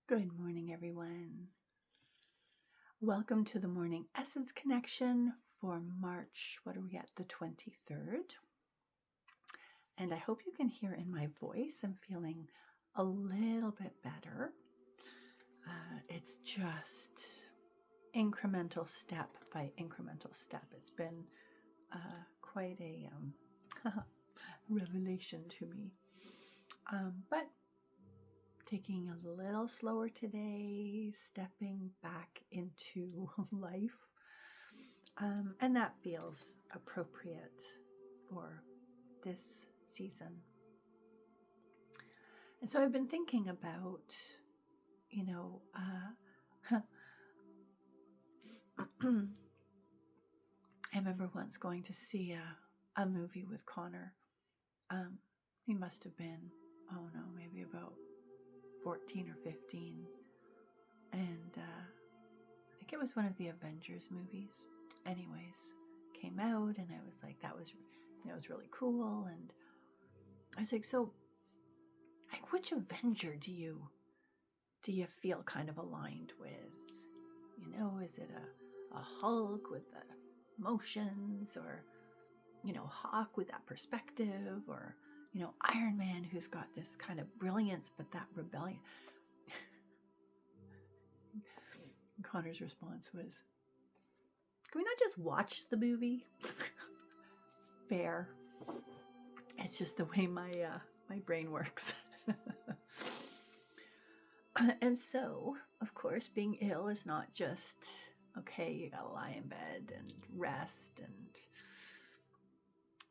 Good morning, everyone. Welcome to the Morning Essence Connection for March, what are we at, the 23rd? And I hope you can hear in my voice, I'm feeling a little bit better. It's just incremental step by incremental step. It's been quite a revelation to me. But taking a little slower today, stepping back into life. And that feels appropriate for this season. And so I've been thinking about, I remember once going to see a movie with Connor. He must have been, maybe about 14 or 15. And I think it was one of the Avengers movies. Anyways, came out and I was like, that was, it was really cool. And I was like, so, like, which Avenger do you feel kind of aligned with? Is it a Hulk with the emotions, or, Hawk with that perspective, or, Iron Man who's got this kind of brilliance, but that rebellion. Connor's response was, can we not just watch the movie? Fair. It's just the way my brain works. And so, of course, being ill is not just, okay, you gotta lie in bed and rest and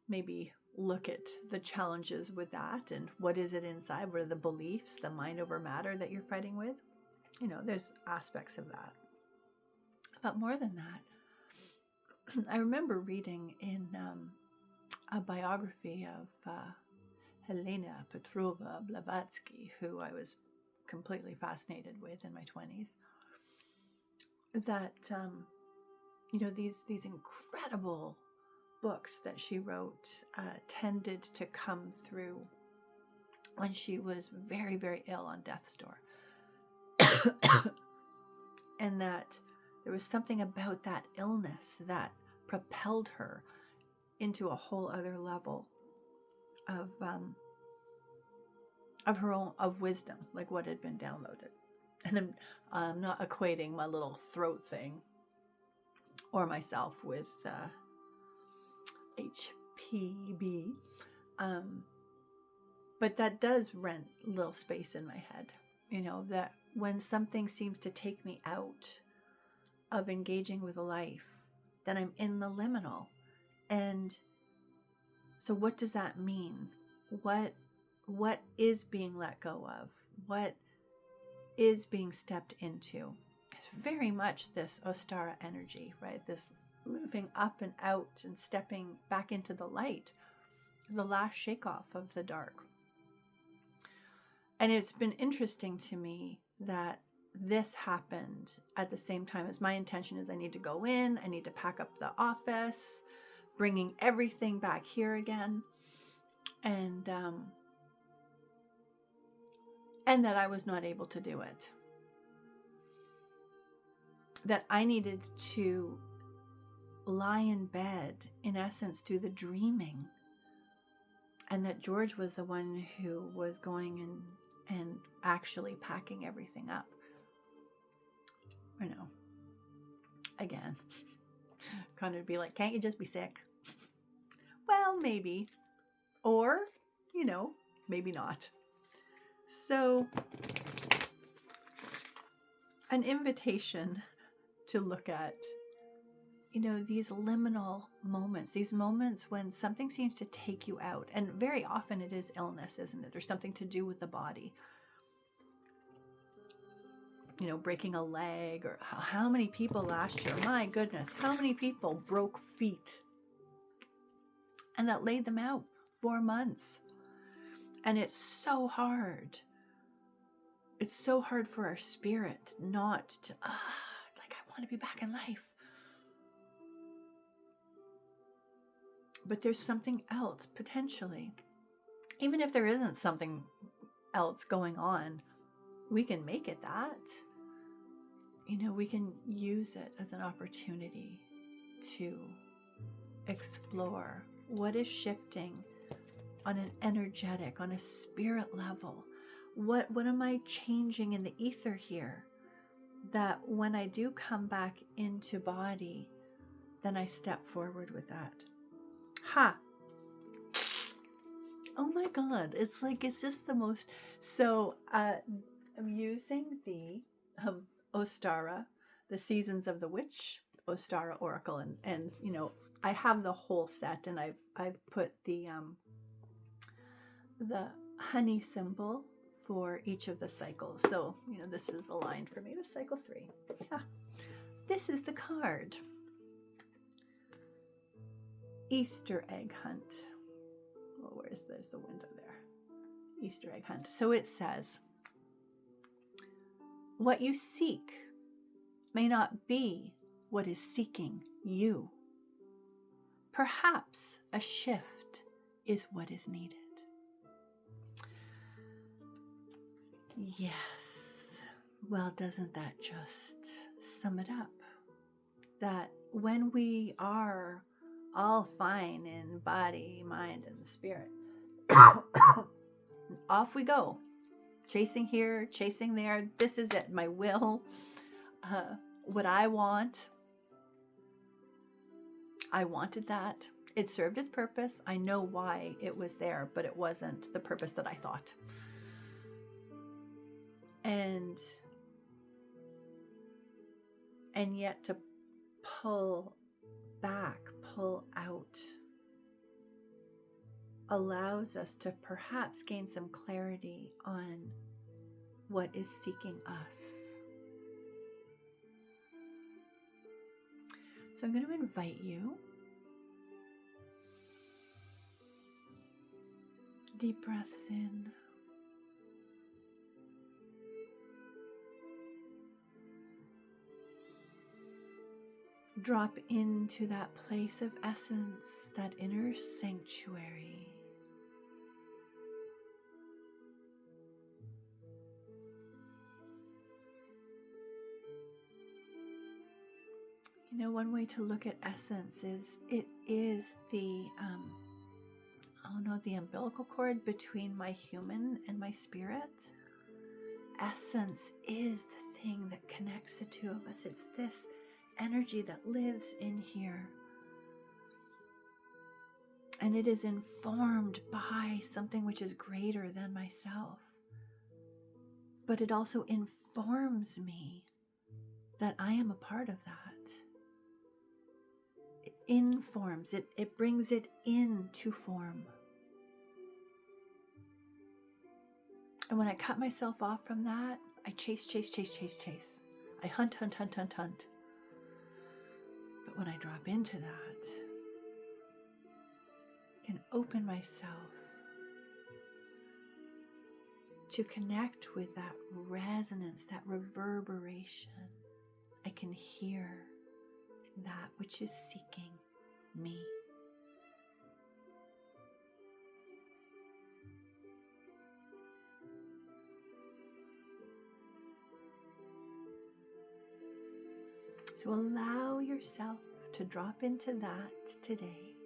maybe look at the challenges with that and what is it inside, what are the beliefs, the mind over matter that you're fighting with. There's aspects of that. But more than that, I remember reading in a biography of Helena Petrova Blavatsky, who I was completely fascinated with in my 20s, that these incredible books that she wrote tended to come through when she was very, very ill on death's door. And that there was something about that illness that propelled her into a whole other level of her own, of wisdom, like what had been downloaded. And I'm not equating my little throat thing or myself with HPB, but that does rent little space in my head. That when something seems to take me out of engaging with life, then I'm in the liminal. And so what does that mean? What is being let go of? What is being stepped into? It's very much this Ostara energy, right? This moving up and out and stepping back into the light, the last shake off of the dark. And it's been interesting to me that this happened at the same time as my intention is I need to go in, I need to pack up the office, bringing everything back here again. And that I was not able to do it. That I needed to lie in bed, in essence, do the dreaming. And that George was the one who was going and actually packing everything up. Again, Connor would be like, can't you just be sick? Well, maybe. Or, maybe not. So, an invitation to look at, these liminal moments, these moments when something seems to take you out. And very often it is illness, isn't it? There's something to do with the body. Breaking a leg, or how many people last year, my goodness, how many people broke feet and that laid them out 4 months. And it's so hard. It's so hard for our spirit not to, I want to be back in life. But there's something else, potentially. Even if there isn't something else going on, we can make it that. We can use it as an opportunity to explore what is shifting on an energetic, on a spirit level. What am I changing in the ether here, that when I do come back into body, then I step forward with that. Ha! Oh my God, it's just the most. So I'm using the Ostara, the Seasons of the Witch Ostara Oracle, and I have the whole set, and I've put the honey symbol for each of the cycles. So this is aligned for me with cycle 3. Yeah, this is the card. Easter egg hunt. Well, where is this? The window there. Easter egg hunt. So it says, what you seek may not be what is seeking you. Perhaps a shift is what is needed. Yes. Well, doesn't that just sum it up? That when we are all fine in body, mind, and spirit, off we go. Chasing here, chasing there. This is it. My will. What I want. I wanted that. It served its purpose. I know why it was there, but it wasn't the purpose that I thought. And yet to pull back, pull out, allows us to perhaps gain some clarity on what is seeking us. So I'm going to invite you. Deep breaths in. Drop into that place of essence, that inner sanctuary. One way to look at essence is it is the the umbilical cord between my human and my spirit. Essence is the thing that connects the two of us. It's this energy that lives in here. And it is informed by something which is greater than myself. But it also informs me that I am a part of that. It informs, it brings it into form. And when I cut myself off from that, I chase. I hunt. But when I drop into that, I can open myself to connect with that resonance, that reverberation. I can hear that which is seeking me. So allow yourself to drop into that today,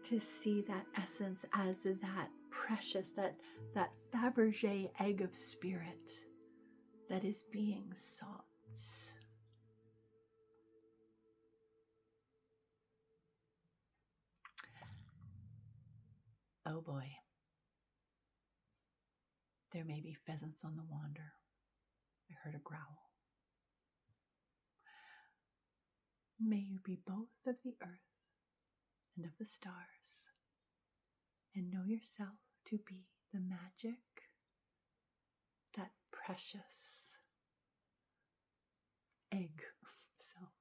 to see that essence as that precious, that Fabergé egg of spirit that is being sought. Oh boy, there may be pheasants on the wander. I heard a growl. May you be both of the earth and of the stars, and know yourself to be the magic, that precious egg self,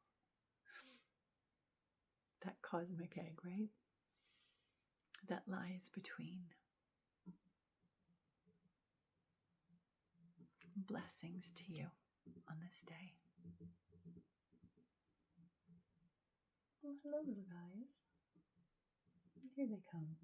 that cosmic egg, right? That lies between. Blessings to you on this day. Well, hello, little guys. Here they come.